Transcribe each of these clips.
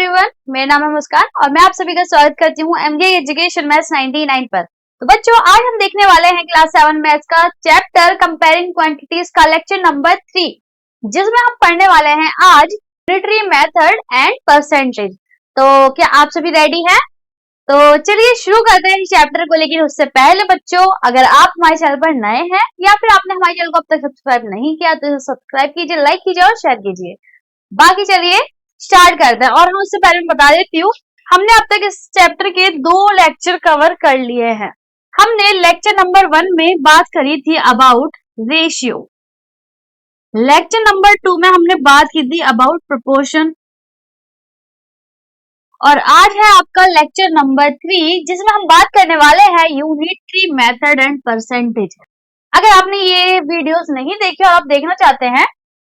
Everyone, मेरा नाम है मुस्कान और मैं आप सभी का स्वागत करती हूँ एमजे एजुकेशन मैथ्स 99 पर। तो बच्चों, आज हम देखने वाले हैं क्लास 7 मैथ्स का चैप्टर कंपेयरिंग क्वांटिटीज का लेक्चर नंबर 3, जिसमें हम पढ़ने वाले हैं आज यूनिटरी मेथड एंड परसेंटेज। तो क्या आप सभी रेडी हैं? तो चलिए शुरू करते हैं इस चैप्टर को। लेकिन उससे पहले बच्चों, अगर आप हमारे चैनल पर नए हैं या फिर आपने हमारे चैनल को अब तक सब्सक्राइब नहीं किया तो सब्सक्राइब कीजिए, लाइक कीजिए और शेयर कीजिए। बाकी चलिए स्टार्ट करते हैं। और हम उससे पहले बता देती हूँ, हमने अब तक इस चैप्टर के 2 लेक्चर कवर कर लिए हैं। हमने लेक्चर नंबर 1 में बात करी थी अबाउट रेशियो, लेक्चर नंबर 2 में हमने बात की थी अबाउट प्रोपोर्शन, और आज है आपका लेक्चर नंबर 3 जिसमें हम बात करने वाले हैं यूनिटरी मेथड एंड परसेंटेज। अगर आपने ये वीडियोस नहीं देखे और आप देखना चाहते हैं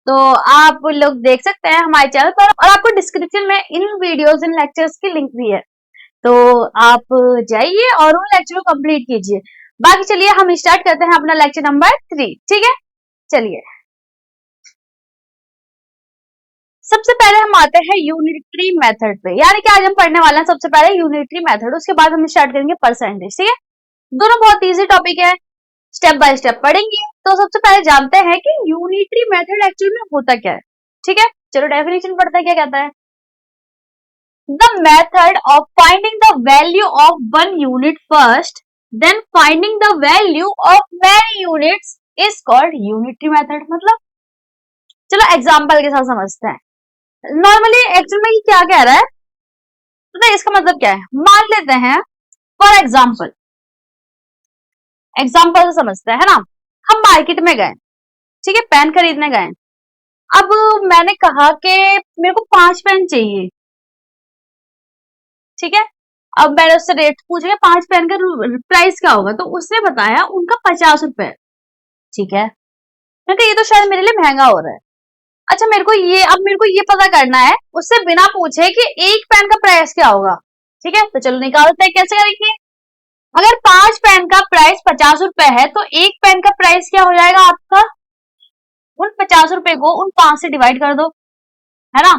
तो आप लोग देख सकते हैं हमारे चैनल पर, और आपको डिस्क्रिप्शन में इन वीडियोस इन लेक्चर्स की लिंक भी है, तो आप जाइए और उन लेक्चर को कंप्लीट कीजिए। बाकी चलिए हम स्टार्ट करते हैं अपना लेक्चर नंबर 3, ठीक है? चलिए सबसे पहले हम आते हैं यूनिटरी मेथड पे, यानी कि आज हम पढ़ने वाले हैं सबसे पहले यूनिटरी मेथड, उसके बाद हम स्टार्ट करेंगे परसेंटेज, ठीक है? दोनों बहुत इजी टॉपिक है, स्टेप बाय स्टेप पढ़ेंगे। तो सबसे पहले जानते हैं कि यूनिटरी मेथड एक्चुअल में होता क्या है, ठीक है? चलो डेफिनेशन पढ़ते हैं, क्या कहता है। The method of finding the value of one unit first, then finding the value of many units is called unitary method. मतलब चलो एग्जांपल के साथ समझते हैं। नॉर्मली एक्चुअल में क्या कह रहा है, तो इसका मतलब क्या है, मान लेते हैं फॉर एग्जाम्पल से समझते हैं, है ना? हम मार्केट में गए, ठीक है, पेन खरीदने गए। अब मैंने कहा कि मेरे को 5 पेन चाहिए, ठीक है? अब मैंने उससे रेट पूछा 5 पेन का प्राइस क्या होगा, तो उसने बताया उनका 50 रुपए, ठीक है? मैं कहा ये तो शायद मेरे लिए महंगा हो रहा है। अच्छा, मेरे को ये पता करना है उससे बिना पूछे कि एक पेन का प्राइस क्या होगा, ठीक है? तो चलो निकालते हैं, कैसे करेंगे। अगर 5 पेन का प्राइस 50 रुपए है तो एक पेन का प्राइस क्या हो जाएगा आपका, उन 50 रुपए को उन 5 से डिवाइड कर दो, है ना?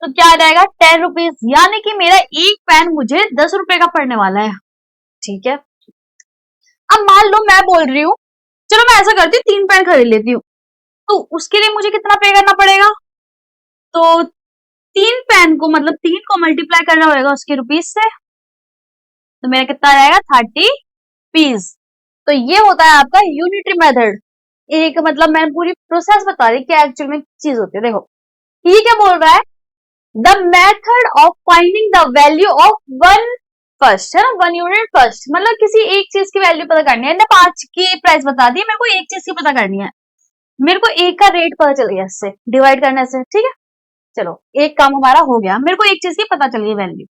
तो क्या आ जाएगा 10 रुपीज, यानी कि मेरा एक पेन मुझे 10 रुपए का पड़ने वाला है, ठीक है? अब मान लो मैं बोल रही हूँ चलो मैं ऐसा करती हूँ 3 पेन खरीद लेती हूँ, तो उसके लिए मुझे कितना पे करना पड़ेगा, तो 3 पेन को मतलब 3 को मल्टीप्लाई करना होगा उसके रुपीज से, तो मेरा कितना आ जाएगा 30 पीस। तो ये होता है आपका यूनिटरी मेथड। एक मतलब मैं पूरी प्रोसेस बता रही क्या एक्चुअल में चीज होती है। देखो ये क्या बोल रहा है, the method of finding the value of one first, है ना, 1 यूनिट फर्स्ट, मतलब किसी एक चीज की वैल्यू पता करनी है। 5 की प्राइस बता दी, मेरे को एक चीज की पता करनी है, मेरे को एक का रेट पता चल गया इससे डिवाइड करने से, ठीक है? चलो एक काम हमारा हो गया, मेरे को एक चीज की पता चल गई value.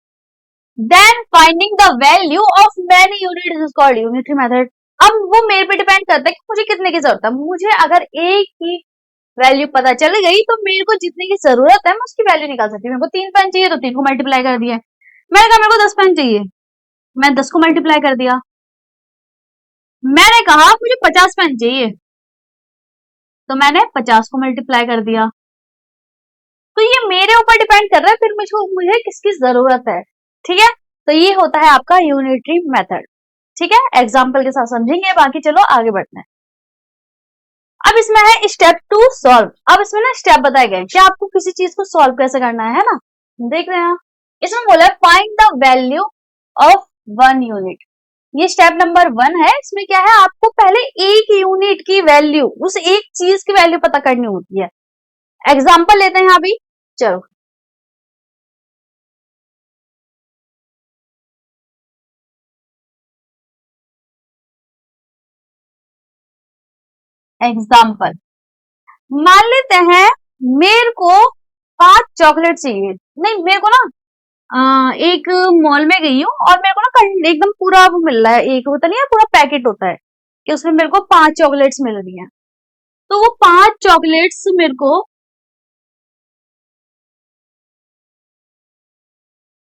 Then finding the value of many units is called unitary method. अब वो मेरे पे डिपेंड करता है कि मुझे कितने की जरूरत है। मुझे अगर एक की वैल्यू पता चल गई तो मेरे को जितने की जरूरत है मैं उसकी वैल्यू निकाल सकती हूँ। मेरे को 3 पेन चाहिए तो 3 को मल्टीप्लाई कर दिया। मैंने कहा मेरे को 10 पेन चाहिए, मैं 10 को मल्टीप्लाई कर दिया। मैंने कहा मुझे 50 पेन चाहिए, तो मैंने 50 को मल्टीप्लाई कर दिया। तो ये मेरे ऊपर डिपेंड कर रहा है फिर मुझे किसकी जरूरत है, ठीक है? तो ये होता है आपका यूनिटरी मेथड, ठीक है? एग्जाम्पल के साथ समझेंगे, बाकी चलो आगे बढ़ते हैं। अब इसमें है स्टेप 2 सॉल्व। अब इसमें ना स्टेप बताए गए कि आपको किसी चीज को सॉल्व कैसे करना है ना? देख रहे हैं, इसमें बोला है find the value of 1 unit. ये स्टेप नंबर 1 है। इसमें क्या है, आपको पहले एक यूनिट की वैल्यू, उस एक चीज की वैल्यू पता करनी होती है। एग्जाम्पल लेते हैं अभी, चलो एग्जाम्पल मान लेते हैं मेरे को 5 चॉकलेट चाहिए। नहीं, मेरे को ना एक मॉल में गई हूँ और मेरे को ना एकदम पूरा वो मिल रहा है, एक होता नहीं है पूरा पैकेट होता है कि उसमें मेरे को 5 चॉकलेट्स मिल रही हैं। तो वो 5 चॉकलेट्स मेरे को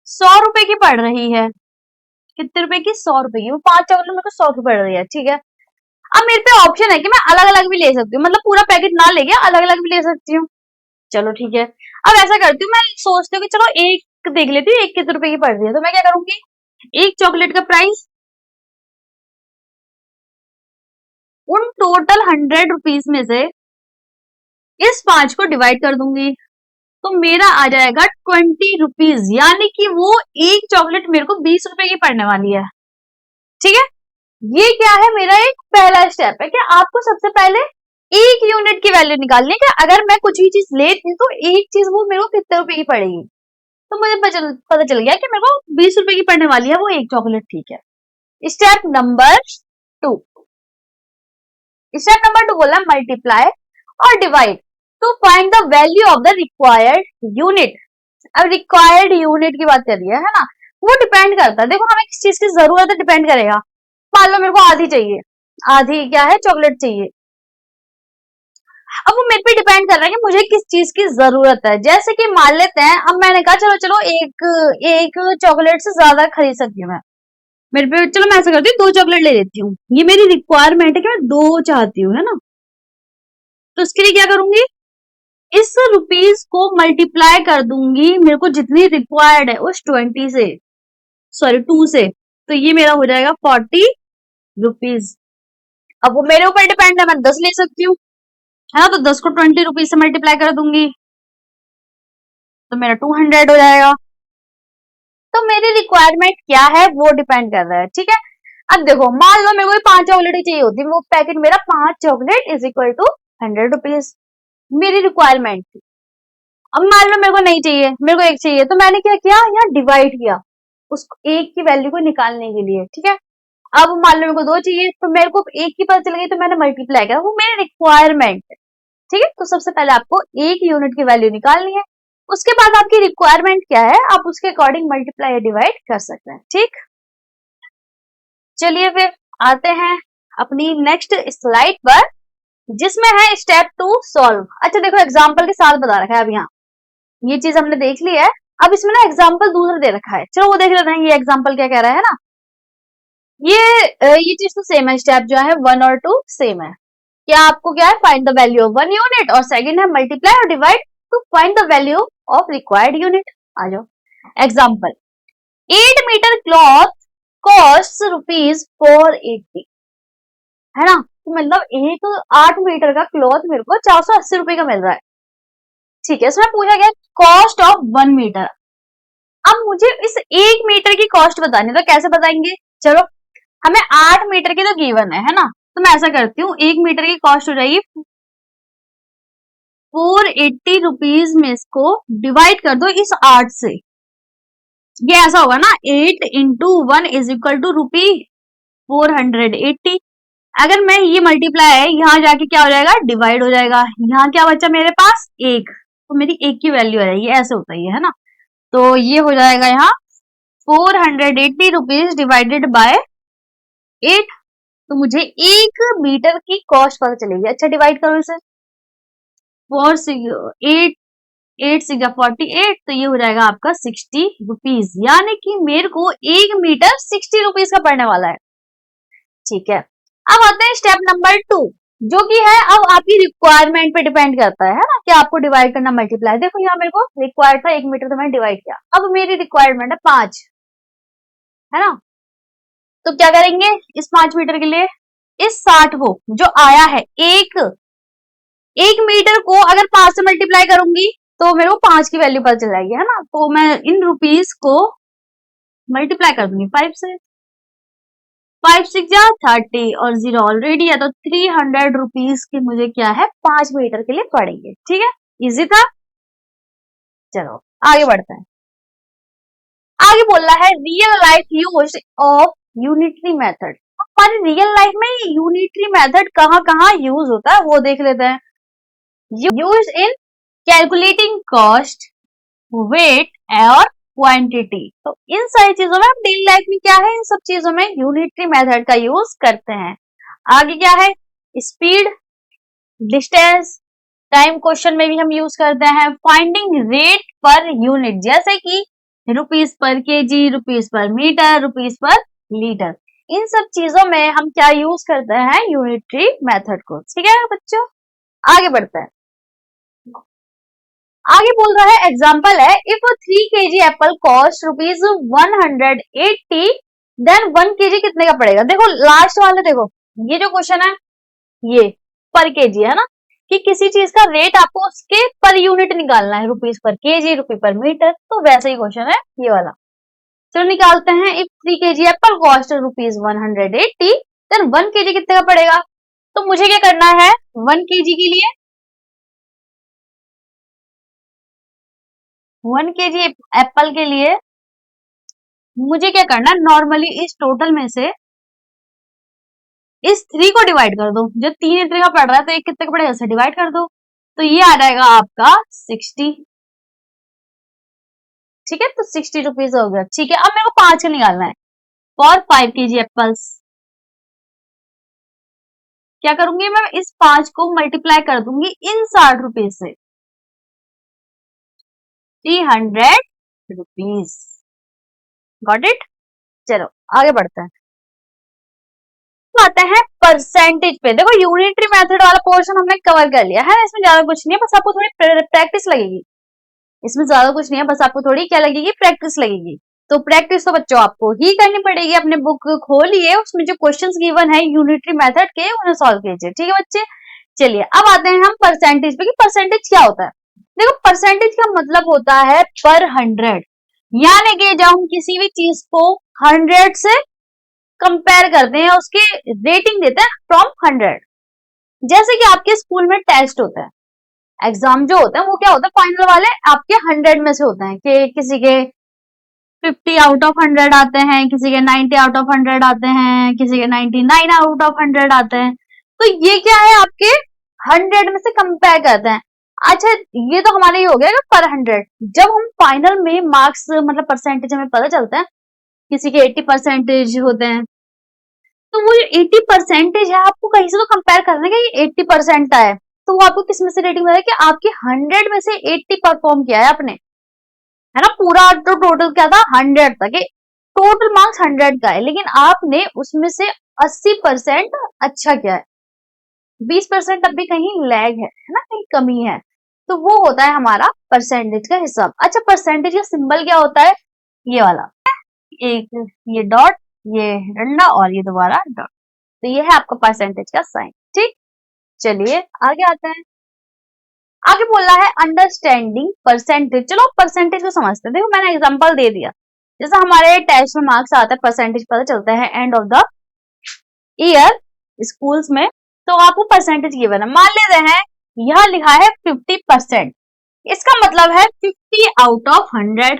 100 रुपए की पड़ रही है। कितने रुपए की? 100 रुपए की। वो 5 चॉकलेट मेरे को 100 की पड़ रही है, ठीक है? अब मेरे पे ऑप्शन है कि मैं अलग अलग भी ले सकती हूँ, मतलब पूरा पैकेट ना लेके अलग अलग भी ले सकती हूँ। चलो ठीक है, अब ऐसा करती हूँ, मैं सोचती हूँ कि चलो एक देख लेती हूँ एक कितने रुपए की पड़ रही है। तो मैं क्या करूंगी, एक चॉकलेट का प्राइस उन टोटल 100 रुपीज में से इस 5 को डिवाइड कर दूंगी, तो मेरा आ जाएगा 20 रुपीज, यानी कि वो एक चॉकलेट मेरे को 20 रुपए की पड़ने वाली है। ठीक है, ये क्या है, मेरा एक पहला स्टेप है कि आपको सबसे पहले एक यूनिट की वैल्यू निकालनी है कि अगर मैं कुछ भी चीज लेती हूँ तो एक चीज वो मेरे को कितने रुपए की पड़ेगी। तो मुझे पता चल गया कि मेरे को 20 रुपए की पड़ने वाली है वो एक चॉकलेट। ठीक है, स्टेप नंबर 2, स्टेप नंबर 2 बोला मल्टीप्लाई और divide to find the value of the required unit. अब रिक्वायर्ड यूनिट की बात कर रही है ना, वो डिपेंड करता है, देखो हमें किस चीज की जरूरत है डिपेंड करेगा। मान लो मेरे को आधी चाहिए, आधी क्या है चॉकलेट चाहिए, अब वो मेरे पे डिपेंड कर रहा है कि मुझे किस चीज की जरूरत है। जैसे कि मान लेते हैं, अब मैंने कहा चलो चलो एक चॉकलेट से ज्यादा खरीद सकती हूँ मैं, मेरे पे चलो मैं ऐसा करती हूँ 2 चॉकलेट ले लेती हूँ, ये मेरी रिक्वायरमेंट है कि मैं 2 चाहती हूँ, है ना। तो उसके लिए क्या करूंगी, इस रुपीज को मल्टीप्लाई कर दूंगी मेरे को जितनी रिक्वायर्ड है उस 20 से, सॉरी 2 से, तो ये मेरा हो जाएगा 40 रुपीज। अब वो मेरे ऊपर डिपेंड है, मैं 10 ले सकती हूँ, है ना, तो 10 को 20 रुपीज से मल्टीप्लाई कर दूंगी तो मेरा 200 हो जाएगा। तो मेरी रिक्वायरमेंट क्या है वो डिपेंड कर रहा है। ठीक है, अब देखो मान लो मेरे को 5 चॉकलेट चाहिए होती, वो पैकेट मेरा 5 chocolate is equal to 100 rupees, मेरी रिक्वायरमेंट थी। अब मान लो मेरे को नहीं चाहिए, मेरे को एक चाहिए, तो मैंने क्या किया, यहाँ डिवाइड किया उसको एक की वैल्यू को निकालने के लिए। ठीक है, अब मान लो मेरे को 2 चाहिए, तो मेरे को एक की पता चल गई तो मैंने मल्टीप्लाई किया, वो मेरी रिक्वायरमेंट है। ठीक है, तो सबसे पहले आपको एक यूनिट की वैल्यू निकालनी है, उसके बाद आपकी रिक्वायरमेंट क्या है आप उसके अकॉर्डिंग मल्टीप्लाई या डिवाइड कर सकते हैं। ठीक, चलिए फिर आते हैं अपनी नेक्स्ट स्लाइड पर, जिसमें है स्टेप 2 सॉल्व। अच्छा देखो एग्जाम्पल के साथ बता रखा है, अब यहाँ ये चीज हमने देख ली है, अब इसमें ना एग्जाम्पल दूसरा दे रखा है, चलो वो देख लेते हैं ये एग्जाम्पल क्या कह रहा है ना। ये चीज तो सेम है, स्टेप जो है 1 और 2 सेम है। क्या आपको क्या है, find the value of 1 unit, और सेकंड है मल्टीप्लाई और divide to find the value of required unit. आ जाओ example, 8 metre cloth cost rupees 480, है ना, तो मतलब एक 8 मीटर का क्लॉथ मेरे को 480 रुपए का मिल रहा है। ठीक है, इसमें पूछा गया कॉस्ट ऑफ 1 मीटर। अब मुझे इस 1 मीटर की कॉस्ट बतानी, तो कैसे बताएंगे, चलो हमें 8 मीटर की तो गिवन है ना, तो मैं ऐसा करती हूँ 1 मीटर की कॉस्ट हो जाएगी 480 रुपीज में इसको डिवाइड कर दो इस 8 से, ये ऐसा होगा ना 8 into 1 is equal two rupee 480। अगर मैं ये मल्टीप्लाई है यहाँ जाके क्या हो जाएगा, डिवाइड हो जाएगा, यहाँ क्या बचा मेरे पास 1, तो मेरी 1 की वैल्यू आ जाएगी, ऐसे होता है ना। तो ये हो जाएगा यहाँ 480 रुपीज डिवाइडेड बाय 8, तो मुझे 1 मीटर की कॉस्ट पता चलेगी। अच्छा डिवाइड करो इसे, 8 सिक्स 48, तो ये हो जाएगा आपका 60 रुपीज, यानी कि मेरे को 1 मीटर 60 रुपीज का पड़ने वाला है। ठीक है, अब आते हैं स्टेप नंबर 2, जो कि है अब आपकी रिक्वायरमेंट पे डिपेंड करता है ना कि आपको डिवाइड करना मल्टीप्लाई। देखो यहाँ मेरे को रिक्वायर्ड था 1 मीटर, तो मैंने डिवाइड किया, अब मेरी रिक्वायरमेंट है 5, है ना, तो क्या करेंगे इस 5 मीटर के लिए, इस 60 को जो आया है एक मीटर को अगर 5 से मल्टीप्लाई करूंगी तो मेरे को 5 की वैल्यू पता चल जाएगी, है ना, तो मैं इन रुपीज को मल्टीप्लाई कर दूंगी 5 से, 5 6 जा 30 और 0 ऑलरेडी है, तो 300 रुपीज की मुझे क्या है 5 मीटर के लिए पड़ेंगे। ठीक है, इजी था। चलो आगे बढ़ते हैं, आगे बोल रहा है real life use of unitary method. हमारी रियल लाइफ में यूनिटरी मेथड कहाँ कहाँ यूज होता है वो देख लेते हैं। Use in calculating cost, weight और क्वांटिटी, तो इन सारी चीजों में हम डेली लाइफ में क्या है, इन सब चीजों में यूनिटरी मेथड का यूज करते हैं। आगे क्या है, स्पीड, डिस्टेंस, टाइम क्वेश्चन में भी हम यूज करते हैं। फाइंडिंग रेट पर यूनिट, जैसे कि rupees per KG, rupees per metre, rupees per litre, इन सब चीजों में हम क्या यूज करते हैं, यूनिटरी मेथड को। ठीक है बच्चों, आगे बढ़ते हैं। आगे बोल रहा है एग्जाम्पल है, if 3 kg apple cost ₹180 then 1 kg कितने का पड़ेगा। देखो लास्ट वाले, देखो ये जो क्वेश्चन है ये पर केजी है ना, कि किसी चीज का रेट आपको उसके पर यूनिट निकालना है, रुपीज पर केजी, रुपी पर मीटर, तो वैसे ही क्वेश्चन है ये वाला। चलो निकालते हैं, if 3 kg apple cost ₹180 then 1 kg कितने का पड़ेगा। तो मुझे क्या करना है, 1 kg के लिए 1 kg एप्पल के लिए मुझे क्या करना है, नॉर्मली इस टोटल में से इस 3 को डिवाइड कर दो, जो 3 इतने का पड़ रहा है तो एक कितने का पड़ेगा, से डिवाइड कर दो, तो ये आ जाएगा आपका 60। ठीक है, तो 60 रुपीज हो गया। ठीक है, अब मेरे को 5 का निकालना है, फॉर 5 kg एप्पल्स क्या करूंगी मैं, इस 5 को मल्टीप्लाई कर दूंगी इन 60 रुपीज से, 300 रुपीज। Got it. चलो आगे बढ़ते हैं, तो आते हैं परसेंटेज पे। देखो यूनिटरी मेथड वाला पोर्शन हमने कवर कर लिया है, इसमें ज्यादा कुछ नहीं है, बस आपको थोड़ी प्रैक्टिस लगेगी। इसमें ज्यादा कुछ नहीं है, बस आपको थोड़ी क्या लगेगी, प्रैक्टिस लगेगी। तो प्रैक्टिस तो बच्चों आपको ही करनी पड़ेगी। अपने बुक खोलिए, उसमें जो क्वेश्चंस गिवन है यूनिटरी मेथड के उन्हें सॉल्व कीजिए। ठीक है बच्चे, चलिए अब आते हैं हम परसेंटेज पे, कि परसेंटेज क्या होता है। देखो परसेंटेज का मतलब होता है पर 100, यानी कि जब हम किसी भी चीज को 100 से कंपेयर करते हैं, उसकी रेटिंग देते हैं फ्रॉम 100। जैसे कि आपके स्कूल में टेस्ट होता है, एग्जाम जो होते हैं वो क्या होता है, फाइनल वाले आपके 100 में से होते हैं, कि किसी के 50 आउट ऑफ 100 आते हैं, किसी के 90 आउट ऑफ 100 आते हैं, किसी के 99 आउट ऑफ 100 आते हैं। तो ये क्या है, आपके 100 में से कंपेयर करते हैं। अच्छा ये तो हमारे ये हो गया पर 100। जब हम फाइनल में मार्क्स मतलब परसेंटेज हमें पता चलता है, किसी के 80% होते हैं, तो वो जो 80% है आपको कहीं से तो कंपेयर करना है कि ये 80% है, तो वो आपको किस में से रेटिंग है, कि आपके 100 में से 80 परफॉर्म किया है आपने, है ना। पूरा तो टोटल क्या था 100 था, कि टोटल मार्क्स 100 का है, लेकिन आपने उसमें से 80% अच्छा किया है, 20% अब भी कहीं लैग है ना, कहीं कमी है, तो वो होता है हमारा परसेंटेज का हिसाब। अच्छा परसेंटेज का सिंबल क्या होता है, ये वाला, एक ये डॉट, ये डंडा और ये दोबारा डॉट, तो ये है आपका परसेंटेज का साइन। ठीक, चलिए आगे आते हैं। आगे बोला है अंडरस्टैंडिंग परसेंटेज। चलो परसेंटेज को समझते हैं। देखो मैंने एग्जांपल दे दिया, जैसे हमारे टेस्ट में मार्क्स आता है, परसेंटेज पता चलता है end of the year schools में, तो आपको परसेंटेज गिवन है। मान लेते हैं यह लिखा है 50%, इसका मतलब है 50 आउट ऑफ 100।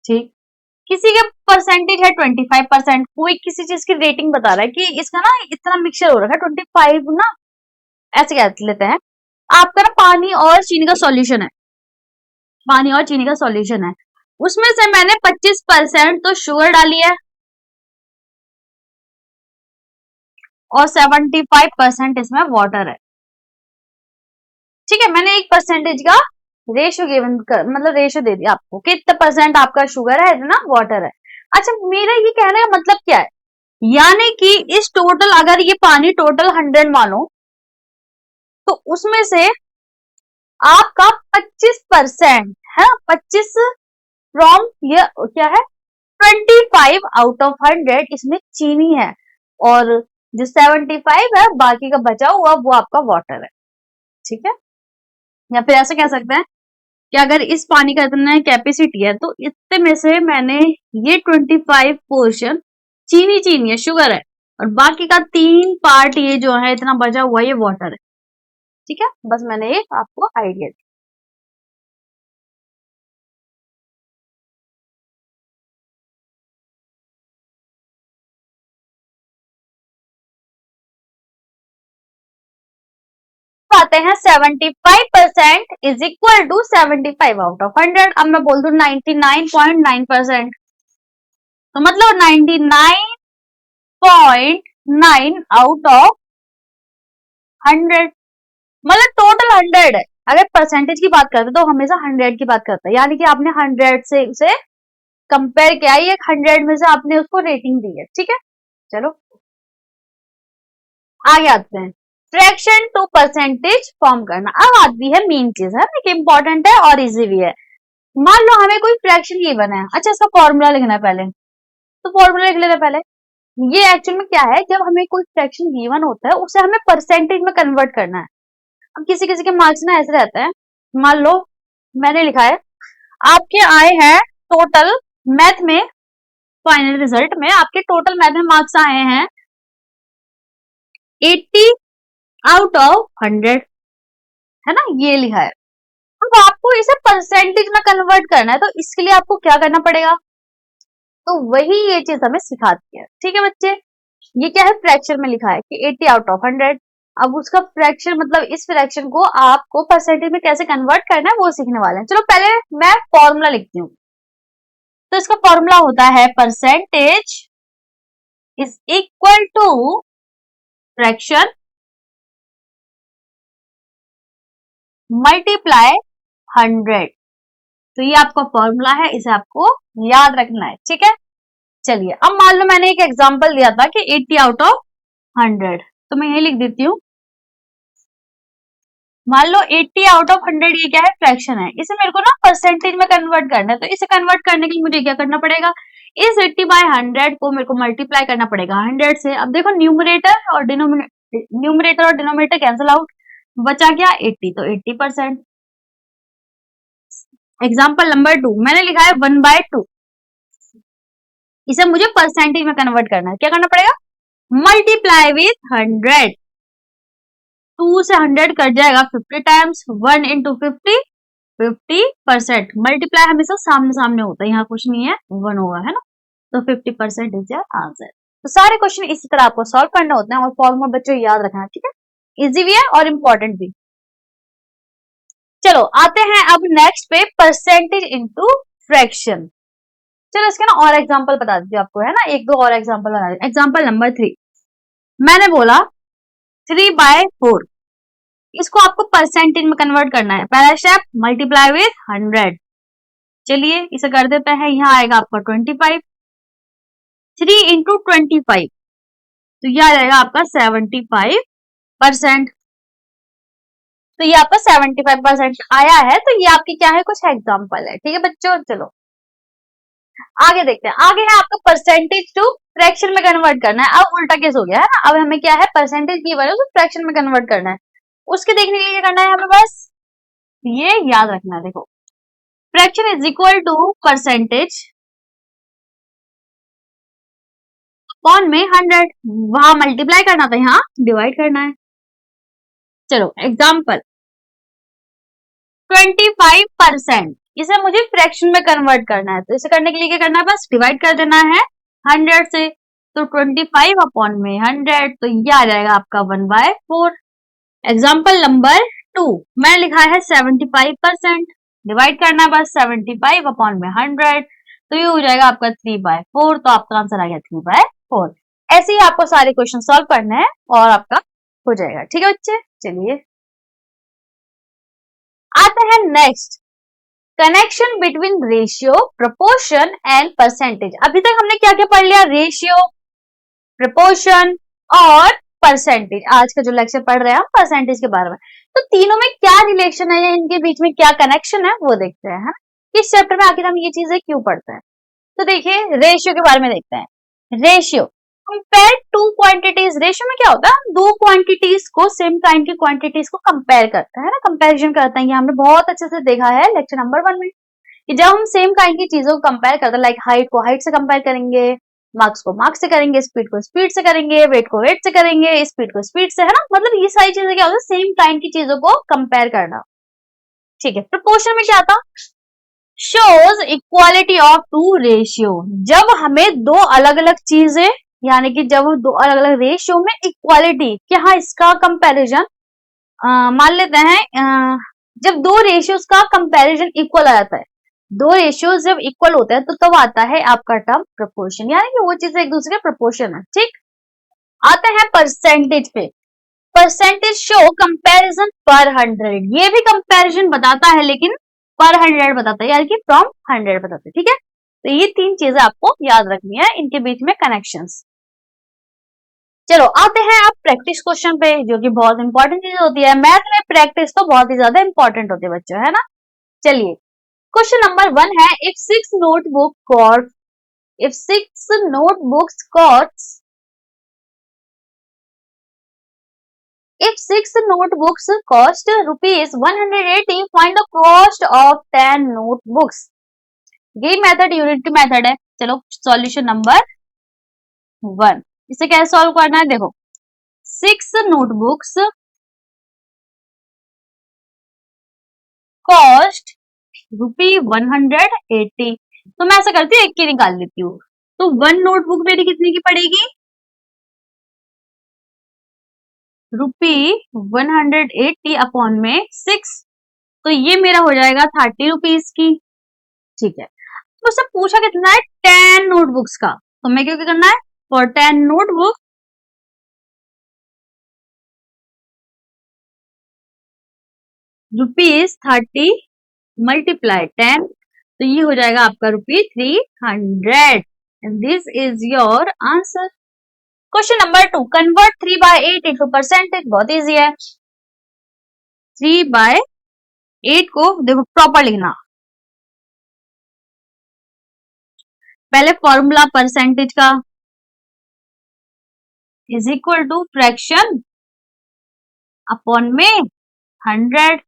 ठीक, किसी के परसेंटेज है 25%, कोई किसी चीज की रेटिंग बता रहा है कि इसका ना इतना मिक्सचर हो रखा है 25 ना, ऐसे कह लेते हैं। आपका ना पानी और चीनी का सॉल्यूशन है, पानी और चीनी का सॉल्यूशन है, उसमें से मैंने 25% तो शुगर डाली है और 75% इसमें वाटर है। ठीक है, मैंने एक परसेंटेज का रेशियो गिवन कर, मतलब रेशियो दे दिया आपको कि इतना परसेंट आपका शुगर है, इतना वाटर है। अच्छा मेरा ये कहने का मतलब क्या है, यानी कि इस टोटल, अगर ये पानी टोटल 100 मानो, तो उसमें से आपका 25% है, 25 फ्रॉम ये क्या है, 25 आउट ऑफ 100 इसमें चीनी है, और जो 75 है बाकी का बचा हुआ वो आपका वाटर है। ठीक है, या फिर ऐसा कह सकते हैं कि अगर इस पानी का इतना कैपेसिटी है, तो इतने में से मैंने ये 25 पोर्शन चीनी चीनी है, शुगर है, और बाकी का 3 पार्ट ये जो है इतना बचा हुआ ये वाटर है। ठीक है, बस मैंने ये आपको आइडिया दिया। आते हैं 75% is equal to 75 out of 100। अब मैं बोल दू 99.9%, तो मतलब 99.9 आउट ऑफ 100, मतलब टोटल 100 है। अगर परसेंटेज की बात करते तो हमेशा 100 की बात करते हैं, यानी कि आपने 100 से उसे कंपेयर किया, ये 100 में से आपने उसको रेटिंग दी है। ठीक है, चलो आगे आते हैं। फ्रैक्शन टू परसेंटेज फॉर्म करना। अब आती है मेन चीज, है ना, कि इंपॉर्टेंट है और इजी भी है। मान लो हमें कोई फ्रैक्शन गिवन है, अच्छा इसका फॉर्मूला लिखना है पहले, तो फॉर्मूला लिख लेते पहले। ये एक्चुअल में क्या है, जब हमें कोई फ्रैक्शन गिवन होता है उसे हमें परसेंटेज में कन्वर्ट करना है। अब किसी किसी के मार्क्स ना ऐसे रहता है, मान लो मैंने लिखा है आपके आए हैं टोटल मैथ में, फाइनल रिजल्ट में आपके टोटल मैथ में मार्क्स आए हैं 80 आउट ऑफ 100, है ना, ये लिखा है। अब आपको इसे परसेंटेज में कन्वर्ट करना है, तो इसके लिए आपको क्या करना पड़ेगा, तो वही ये चीज हमें सिखाती है। ठीक है बच्चे, ये क्या है, फ्रैक्शन में लिखा है कि 80 आउट ऑफ 100। अब उसका फ्रैक्शन मतलब इस फ्रैक्शन को आपको परसेंटेज में कैसे कन्वर्ट करना है वो सीखने वाले हैं। चलो पहले मैं फॉर्मूला लिखती हूँ। तो इसका फॉर्मूला होता है percentage is equal to fraction multiply 100। तो ये आपका फॉर्मूला है, इसे आपको याद रखना है। ठीक है, चलिए अब मान लो मैंने एक एग्जांपल दिया था कि 80 आउट ऑफ 100, तो मैं यही लिख देती हूँ। मान लो 80 आउट ऑफ 100 ये क्या है, फ्रैक्शन है, इसे मेरे को ना परसेंटेज में कन्वर्ट करना है। तो इसे कन्वर्ट करने के लिए मुझे क्या करना पड़ेगा, इस 80 बाय 100 को मेरे को मल्टीप्लाई करना पड़ेगा 100 से। अब देखो न्यूमरेटर और डिनोमिनेटर कैंसिल आउट, बचा क्या 80, तो 80%। एग्जाम्पल नंबर 2 मैंने लिखा है 1/2, इसे मुझे परसेंटेज में कन्वर्ट करना है। क्या करना पड़ेगा, मल्टीप्लाई विथ 100, 2 से 100 कट जाएगा 50 टाइम्स, 1 इंटू 50 50%। मल्टीप्लाई हमेशा सामने सामने होता है, यहाँ कुछ नहीं है, 1 होगा, है ना, तो 50% इज योर आंसर। तो सारे क्वेश्चन इसी तरह आपको सॉल्व करने होते हैं और फॉर्मूला बच्चों याद रखना है। ठीक है, इजी भी है और इम्पोर्टेंट भी। चलो आते हैं अब नेक्स्ट पे, परसेंटेज इनटू फ्रैक्शन। चलो इसके ना और एग्जांपल बता दीजिए आपको, है ना, एक दो और एग्जांपल बता दीजिए। एग्जांपल नंबर 3 मैंने बोला 3/4, इसको आपको परसेंटेज में कन्वर्ट करना है। पहला स्टेप मल्टीप्लाई विथ 100, चलिए इसे कर देते हैं। यहाँ आएगा आपका 25, 3 इंटू 25, तो यह आ जाएगा आपका 75%। तो ये आपका 75% आया है। तो ये आपकी क्या है, कुछ एग्जांपल है। ठीक है बच्चों, चलो आगे देखते हैं। आगे है आपका परसेंटेज टू फ्रैक्शन में कन्वर्ट करना है। अब उल्टा केस हो गया है ना, अब हमें क्या है, परसेंटेज की वजह से फ्रैक्शन में कन्वर्ट करना है। उसके देखने के लिए क्या करना है हमें, बस ये याद रखना है। देखो fraction is equal to percentage upon में 100, वहां मल्टीप्लाई करना था, यहाँ डिवाइड करना है। चलो एग्जाम्पल 25%, इसे मुझे फ्रैक्शन में कन्वर्ट करना है। तो इसे करने के लिए क्या करना है, बस डिवाइड कर देना है 100 से। तो 25 अपॉन में 100, तो ये आ जाएगा आपका 1/4। एग्जाम्पल नंबर 2 मैंने लिखा है 75%, डिवाइड करना है बस 75 अपॉन में 100, तो ये हो जाएगा आपका 3/4। तो आपका आंसर आ गया 3/4। ऐसे ही आपको सारे क्वेश्चन सॉल्व करने हैं और आपका हो जाएगा। ठीक है बच्चे, चलिए आते हैं next, connection between ratio, proportion and percentage. अभी तक हमने क्या क्या पढ़ लिया, रेशियो, प्रोपोर्शन और परसेंटेज। आज का जो लेक्चर पढ़ रहे हैं हम परसेंटेज के बारे में। तो तीनों में क्या रिलेशन है या इनके बीच में क्या कनेक्शन है वो देखते हैं, है ना। इस चैप्टर में आखिर हम ये चीजें क्यों पढ़ते हैं। तो देखिए रेशियो के बारे में देखते हैं। Ratio compare two quantities, ratio में क्या होता है, दो क्वांटिटीज को, सेम काइंड की क्वांटिटीज को कंपेयर करता है ना, कंपैरिजन करते हैं। ये हमने बहुत अच्छे से देखा है लेक्चर नंबर 1 में, कि जब हम सेम काइंड की चीजों को कंपेयर करते हैं, लाइक हाइट को हाइट से कंपेयर करेंगे, मार्क्स को मार्क्स से करेंगे, स्पीड को स्पीड से करेंगे, वेट को वेट से करेंगे, स्पीड को स्पीड से, है ना, मतलब ये सारी चीजें क्या होता है, सेम काइंड की चीजों को कंपेयर करना। ठीक है, प्रोपोर्शन में क्या था, shows equality of two ratio, जब हमें दो अलग अलग चीजें, यानी कि जब दो अलग अलग रेशियो में इक्वालिटी, क्या हाँ इसका कंपैरिजन, मान लेते हैं जब दो रेशियोज का कंपैरिजन इक्वल आ जाता है, दो रेशियोज जब इक्वल होते हैं तो तब आता है आपका टर्म प्रोपोर्शन, यानी कि वो चीजें एक दूसरे के प्रोपोर्शन है। ठीक, आते हैं परसेंटेज पे। परसेंटेज शो कंपैरिजन पर 100, ये भी कंपैरिजन बताता है लेकिन पर 100 बताता है, यानी कि फ्रॉम 100 बताता है। ठीक है, तो ये तीन चीजें आपको याद रखनी है, इनके बीच में कनेक्शंस। चलो आते हैं अब प्रैक्टिस क्वेश्चन पे, जो कि बहुत इंपॉर्टेंट चीज होती है। मैथ में प्रैक्टिस तो बहुत ही ज्यादा इंपॉर्टेंट होती है बच्चों, है ना। चलिए क्वेश्चन नंबर 1 है, if six notebooks costs if 6 notebooks cost rupees 180, find the cost of 10 notebooks। यही मेथड यूनिट मेथड है। चलो सॉल्यूशन नंबर 1, इसे कैसे सॉल्व करना है, देखो 6 notebooks कॉस्ट ₹180, तो मैं ऐसा करती हूँ एक की निकाल लेती हूँ। तो 1 नोटबुक मेरी कितने की पड़ेगी, ₹180 अपॉन में 6, तो ये मेरा हो जाएगा 30 रुपीज की। ठीक है, तो उससे पूछा कितना है, 10 नोटबुक्स का, तो मैं क्या करना है, फॉर 10 नोटबुक ₹30 मल्टीप्लाई 10, तो ये हो जाएगा आपका ₹300, and this is your answer. Question number 2, convert 3/8 into percentage. बहुत इजी है। 3/8 को देखो प्रॉपर लिखना, पहले फॉर्मूला परसेंटेज का is equal to fraction upon में 100,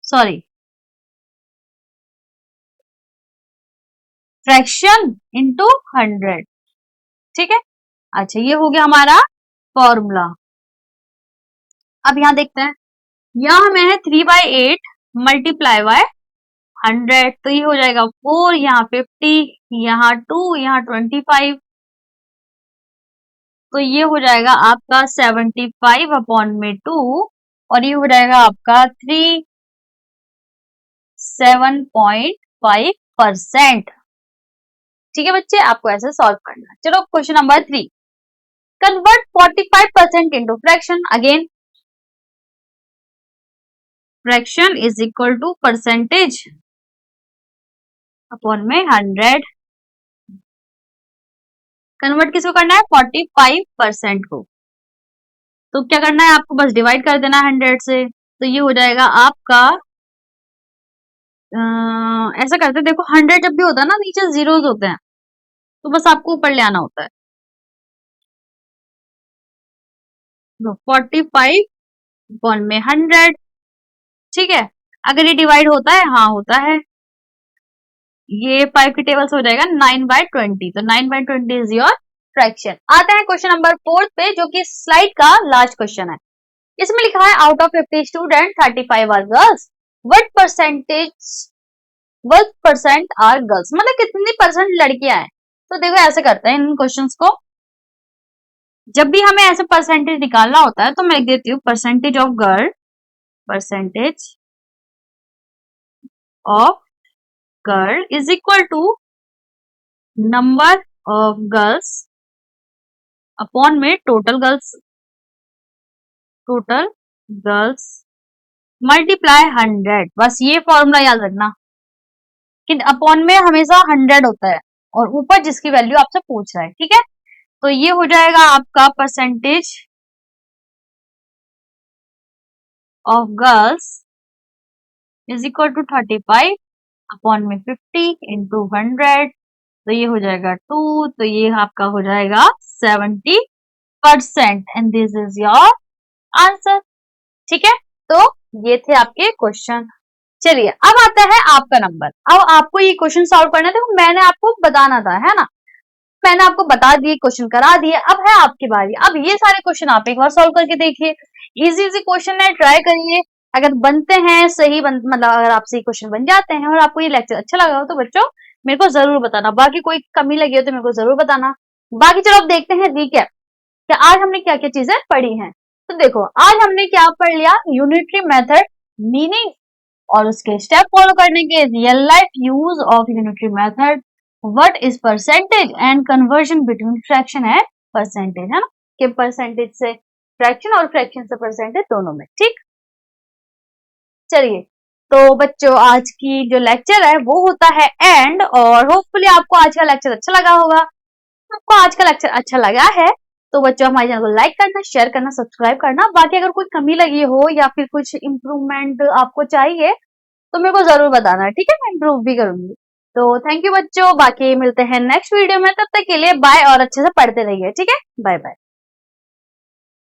सॉरी फ्रैक्शन इंटू 100। ठीक है, अच्छा ये हो गया हमारा फॉर्मूला। अब यहां देखते हैं, यहां हमें है 3/8 मल्टीप्लाई बाय 100, तो ये हो जाएगा 4, यहाँ 50, यहाँ 2, यहाँ 25, तो ये हो जाएगा आपका 75 अपॉन में 2, और ये हो जाएगा आपका 7.5%। ठीक है बच्चे, आपको ऐसे सॉल्व करना है। चलो question number 3, convert 45% into fraction. Again fraction is equal to percentage upon में 100। कन्वर्ट किसको करना है, 45% को, तो क्या करना है आपको, बस डिवाइड कर देना 100 से, तो ये हो जाएगा आपका ऐसा करते हैं, देखो 100 जब भी होता है ना, नीचे जीरोस होते हैं, तो बस आपको ऊपर ले आना होता है। 45 अपॉन में 100, ठीक है। अगर ये डिवाइड होता है, हाँ होता है, ये 5 की टेबल से हो जाएगा 9/20, तो 9/20 इज योर फ्रैक्शन। आते हैं क्वेश्चन नंबर 4 पे, जो कि स्लाइड का लास्ट क्वेश्चन है। इसमें लिखा है, out of 50 student 35 are girls, what percent are girls, मतलब कितनी परसेंट लड़कियां हैं। तो देखो ऐसे करते हैं इन क्वेश्चंस को, जब भी हमें ऐसे परसेंटेज निकालना होता है, तो मैं लिख देती हूँ percentage of girl is equal to number of girls upon में टोटल गर्ल्स मल्टीप्लाई 100। बस ये फॉर्मूला याद रखना कि अपॉन में हमेशा 100 होता है, और ऊपर जिसकी वैल्यू आपसे पूछ रहा है। ठीक है, तो ये हो जाएगा आपका percentage of girls is equal to 35 upon में 50 इंटू 100, तो ये हो जाएगा 2, तो ये आपका हो जाएगा 70%, and this is your answer. ठीक है, तो ये थे आपके क्वेश्चन। चलिए अब आता है आपका नंबर। अब आपको ये क्वेश्चन सॉल्व करना था, मैंने आपको बताना था, है ना, मैंने आपको बता दिए, क्वेश्चन करा दिए, अब है आपकी बारी। अब ये सारे क्वेश्चन आप एक बार सॉल्व करके देखिए, इजी इजी क्वेश्चन है, ट्राई करिए। अगर बनते हैं सही मतलब अगर आपसे क्वेश्चन बन जाते हैं और आपको ये लेक्चर अच्छा लगा हो, तो बच्चों मेरे को जरूर बताना, बाकी कोई कमी लगी हो तो मेरे को जरूर बताना। बाकी चलो अब देखते हैं रिकैप, कि आज हमने क्या क्या चीजें पढ़ी हैं। तो देखो आज हमने क्या पढ़ लिया, यूनिटरी मेथड, मीनिंग और उसके स्टेप फॉलो करने के, real life use of unitary method, what is percentage and conversion between fraction and percentage, है ना, कि परसेंटेज से फ्रैक्शन और फ्रैक्शन से परसेंटेज दोनों में। ठीक, चलिए तो बच्चों आज की जो लेक्चर है वो होता है एंड, और होपफुली आपको आज का लेक्चर अच्छा लगा होगा। आपको आज का लेक्चर अच्छा लगा है तो बच्चों हमारे चैनल को लाइक करना, शेयर करना, सब्सक्राइब करना। बाकी अगर कोई कमी लगी हो या फिर कुछ इम्प्रूवमेंट आपको चाहिए तो मेरे को जरूर बताना, ठीक है, मैं इम्प्रूव भी करूंगी। तो थैंक यू बच्चों, बाकी मिलते हैं नेक्स्ट वीडियो में, तब तक के लिए बाय और अच्छे से पढ़ते रहिए, ठीक है, बाय बाय।